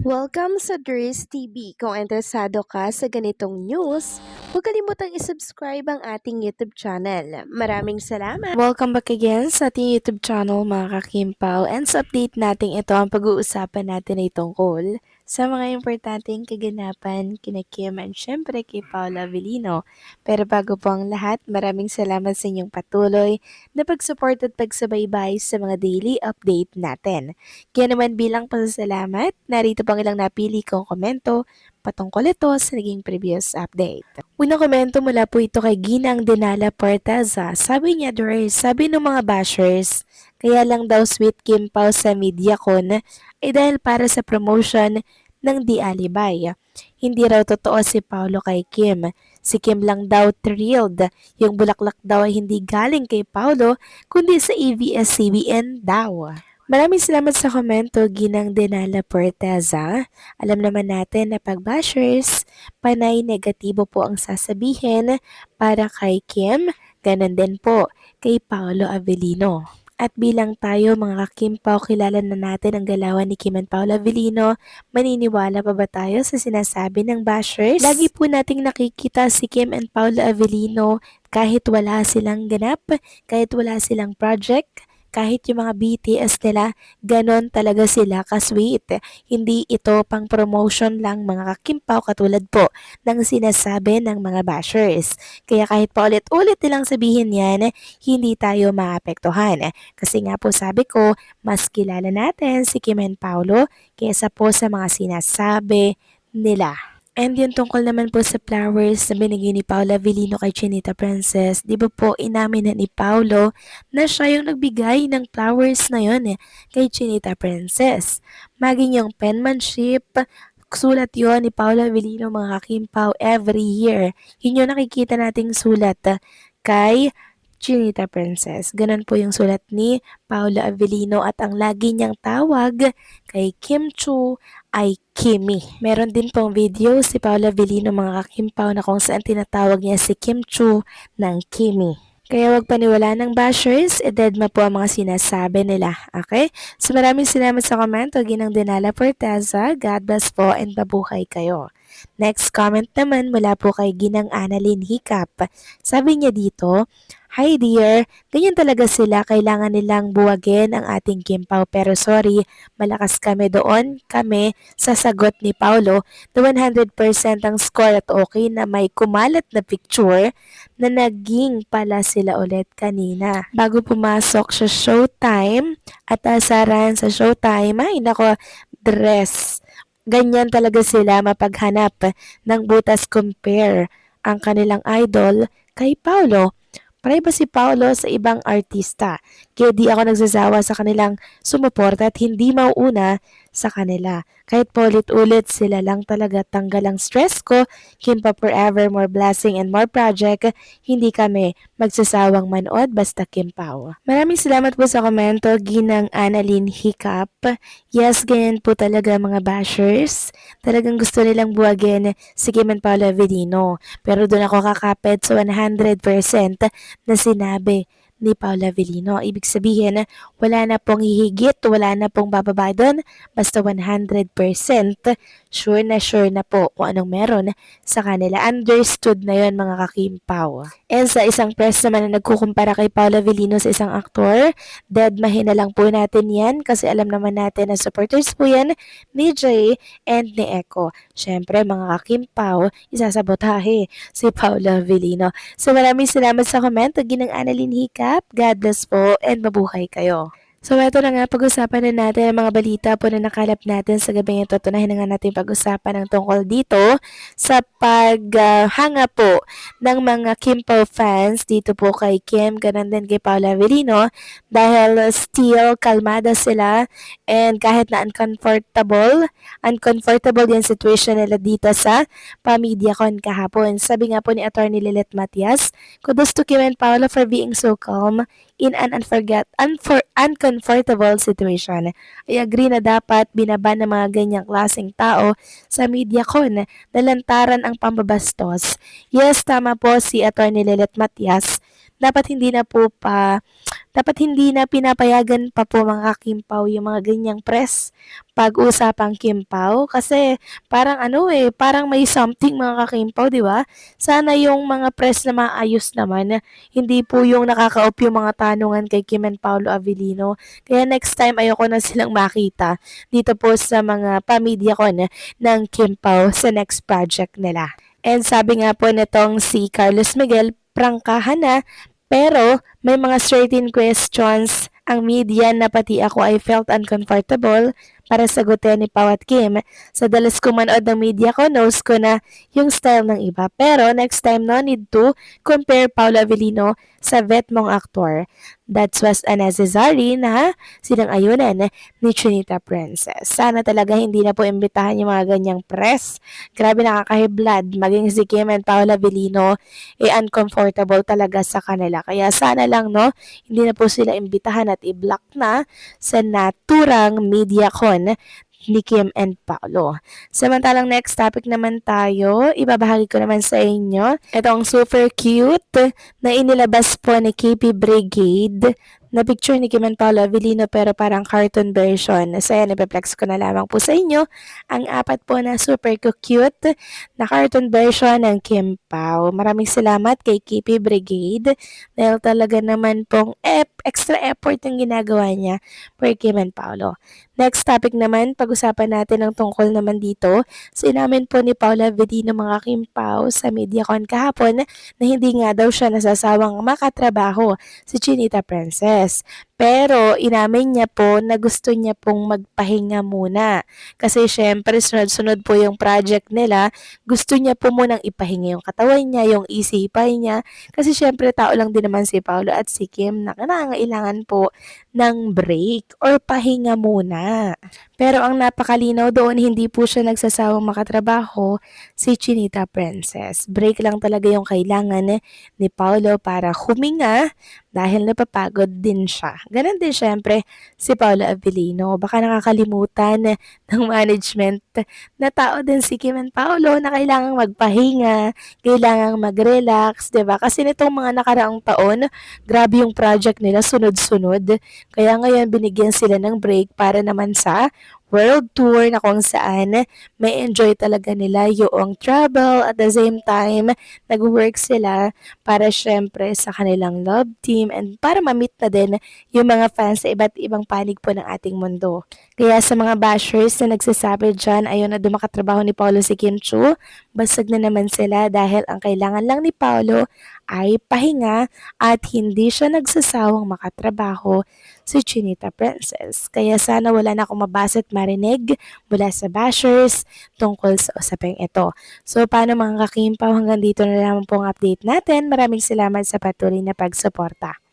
Welcome sa Dries TV. Kung interesado ka sa ganitong news, huwag kalimutang isubscribe ang ating YouTube channel. Maraming salamat! Welcome back again sa ating YouTube channel mga kakimpaw. And sa update natin ito, ang pag-uusapan natin ay tungkol sa mga importanteng kaganapan kina Kim and syempre kay Paula Avellino. Pero bago po ang lahat, maraming salamat sa inyong patuloy na pag-support at pagsubaybay sa mga daily update natin. Kaya naman bilang pasasalamat, narito pang ilang napili kong komento patungkol ito sa naging previous update. Unang komento mula po ito kay Ginang Denala Portaza. Sabi niya, sabi ng mga bashers, kaya lang daw sweet Kim Pao sa MediaCon ay dahil para sa promotion ng Di Alibay. Hindi raw totoo si Paolo kay Kim. Si Kim lang daw thrilled. Yung bulaklak daw ay hindi galing kay Paolo, kundi sa ABS-CBN daw. Maraming salamat sa komento, Ginang Denala Porteza. Alam naman natin na pag bashers, panay negatibo po ang sasabihin para kay Kim, ganun din po kay Paolo Avellino. At bilang tayo mga kakimpaw, kilala na natin ang galawan ni Kim and Paolo Avellino, maniniwala pa ba tayo sa sinasabi ng bashers? Lagi po nating nakikita si Kim and Paolo Avellino kahit wala silang ganap, kahit wala silang project, kahit yung mga BTS nila, ganon talaga sila ka-sweet. Hindi ito pang promotion lang mga kakimpaw katulad po ng sinasabi ng mga bashers. Kaya kahit pa ulit-ulit nilang sabihin yan, hindi tayo maapektuhan. Kasi nga po sabi ko, mas kilala natin si Kim and Paolo kaysa po sa mga sinasabi nila. And yun tungkol naman po sa flowers na binigay ni Paula Avellino kay Chinita Princess. Di ba po inamin na ni Paulo na siya yung nagbigay ng flowers na yun kay Chinita Princess. Maging yung penmanship, sulat yon ni Paula Avellino mga kakimpaw every year. Yun yung nakikita nating sulat kay Chinita Princess. Ganon po yung sulat ni Paula Avellino at ang lagi niyang tawag kay Kim Chu ay Kimi. Meron din pong video si Paula Avellino mga kakimpaw na kung saan tinatawag niya si Kim Chu ng Kimi. Kaya wag paniwala ng bashers, deadma po ang mga sinasabi nila. Okay? So maraming salamat sa komento, Ginang Denala Portaza. God bless po and mabuhay kayo. Next comment naman mula po kay Ginang Annalyn Hiccup. Sabi niya dito, "Hi dear, ganyan talaga sila, kailangan nilang buwagin ang ating Kimpaw pero sorry, malakas kami doon, kami sa sagot ni Paulo na 100% ang score at okay na may kumalat na picture na naging pala sila ulit kanina. Bago pumasok sa showtime at asaran sa showtime, ay nako, dress. Ganyan talaga sila mapaghanap ng butas compare ang kanilang idol kay Paulo. Pareho ba si Paolo sa ibang artista? Kaya di ako nagsasawa sa kanilang sumuporta at hindi mauuna sa kanila. Kahit paulit-ulit sila lang talaga tanggal ang stress ko, Kimpa forever, more blessing and more project. Hindi kami magsasawang manood basta Kimpaw. Maraming salamat po sa komento, Ginang Annalyn Hiccup. Yes, ganyan po talaga mga bashers. Talagang gusto nilang buwagin si Kim and Paolo Avellino. Pero doon ako kakapit sa 100% na sinabi ni Paula Avellino. Ibig sabihin, wala na pong hihigit, wala na pong bababa doon, basta 100% sure na po kung anong meron sa kanila. Understood na yon mga kakimpaw. And sa isang press naman na nagkukumpara kay Paula Avellino sa isang aktor, dead mahina lang po natin yan kasi alam naman natin na supporters po yan ni Jay and ni Echo. Siyempre mga kakimpaw, isasabotahe si Paula Avellino. So maraming salamat sa comment, Ginang Annalyn Hiccup. God bless po and mabuhay kayo. So ito na nga, pag-usapan na natin ang mga balita po na nakalap natin sa gabi ito. Tunahin na nga natin pag-usapan ng tungkol dito sa paghanga po ng mga Kimpaw fans dito po kay Kim, ganun din kay Paula Avellino dahil still kalmada sila and kahit na uncomfortable yung situation nila dito sa PaMediaCon kahapon. Sabi nga po ni Attorney Lilet Matias, "Kudos to Kim and Paula for being so calm in an uncomfortable situation. I agree na dapat binaban ng mga ganyang klaseng tao sa MediaCon na lantaran ang pambabastos." Yes, tama po si Atty. Lilet Matias dapat hindi na pinapayagan pa po mga Kimpaw yung mga ganyang press pag-usapang Kimpaw kasi parang parang may something mga Kimpaw, di ba? Sana yung mga press na maayos naman, hindi po yung nakakaup yung mga tanungan kay Kim and Paolo Avellino. Kaya next time ayoko na silang makita dito po sa mga pamilya ko ng Kimpaw sa next project nila. And sabi nga po nitong si Carlos Miguel, prangkahan na pero may mga certain questions ang media na pati ako ay felt uncomfortable para sagutin ni Pao at Kim. Sa dalas ko manood ng media ko, knows ko na yung style ng iba. Pero next time no need to compare Paolo Avellino sa vet mong aktor. That was unnecessary na sinang-ayunan ni Chinita Princess. Sana talaga hindi na po imbitahan yung mga ganyang press. Grabe nakakahiblad. Maging si Kim and Paolo Avellino uncomfortable talaga sa kanila. Kaya sana lang hindi na po sila imbitahan at i-block na sa naturang MediaCon ni Kim and Paolo. Samantalang next topic naman tayo, ibabahagi ko naman sa inyo itong super cute na inilabas po ni KP Brigade na picture ni Kim and Paolo Avellino pero parang cartoon version. So yan, ipeplex ko na lamang po sa inyo ang apat po na super cute na cartoon version ng Kim Pao. Maraming salamat kay KP Brigade dahil talaga naman pong extra effort yung ginagawa niya for Kim and Paolo. Next topic naman, pag-usapan natin ang tungkol naman dito. So inamin po ni Paolo Avellino mga Kim Pao sa MediaCon kahapon na hindi nga daw siya nasasawang makatrabaho si Chinita Princess. Pero inamin niya po na gusto niya pong magpahinga muna. Kasi syempre sunod-sunod po yung project nila. Gusto niya po munang ipahinga yung katawan niya, yung isipan niya. Kasi syempre tao lang din naman si Paolo at si Kim na nangangailangan po ng break or pahinga muna. Pero ang napakalinaw doon, hindi po siya nagsasawang makatrabaho si Chinita Princess. Break lang talaga yung kailangan ni Paolo para huminga dahil napapagod din siya. Ganon din syempre si Paolo Avellino. Baka nakakalimutan ng management na tao din si Kim and Paolo na kailangang magpahinga, kailangang mag-relax, 'di ba? Kasi nitong mga nakaraang taon, grabe yung project nila sunod-sunod. Kaya ngayon binigyan sila ng break para naman sa world tour na kung saan may enjoy talaga nila yung travel at the same time nag-work sila para syempre sa kanilang love team and para ma-meet na din yung mga fans sa iba't ibang panig po ng ating mundo. Kaya sa mga bashers na nagsasabi dyan, ayaw na dumakatrabaho ni Paolo si Kim Chu, basag na naman sila dahil ang kailangan lang ni Paolo ay pahinga at hindi siya nagsasawang makatrabaho si Chinita Princess. Kaya sana wala na akong mabasa at marinig mula sa bashers tungkol sa usaping ito. So paano mga kakimpaw, hanggang dito na lamang po ang update natin. Maraming salamat sa patuloy na pagsuporta.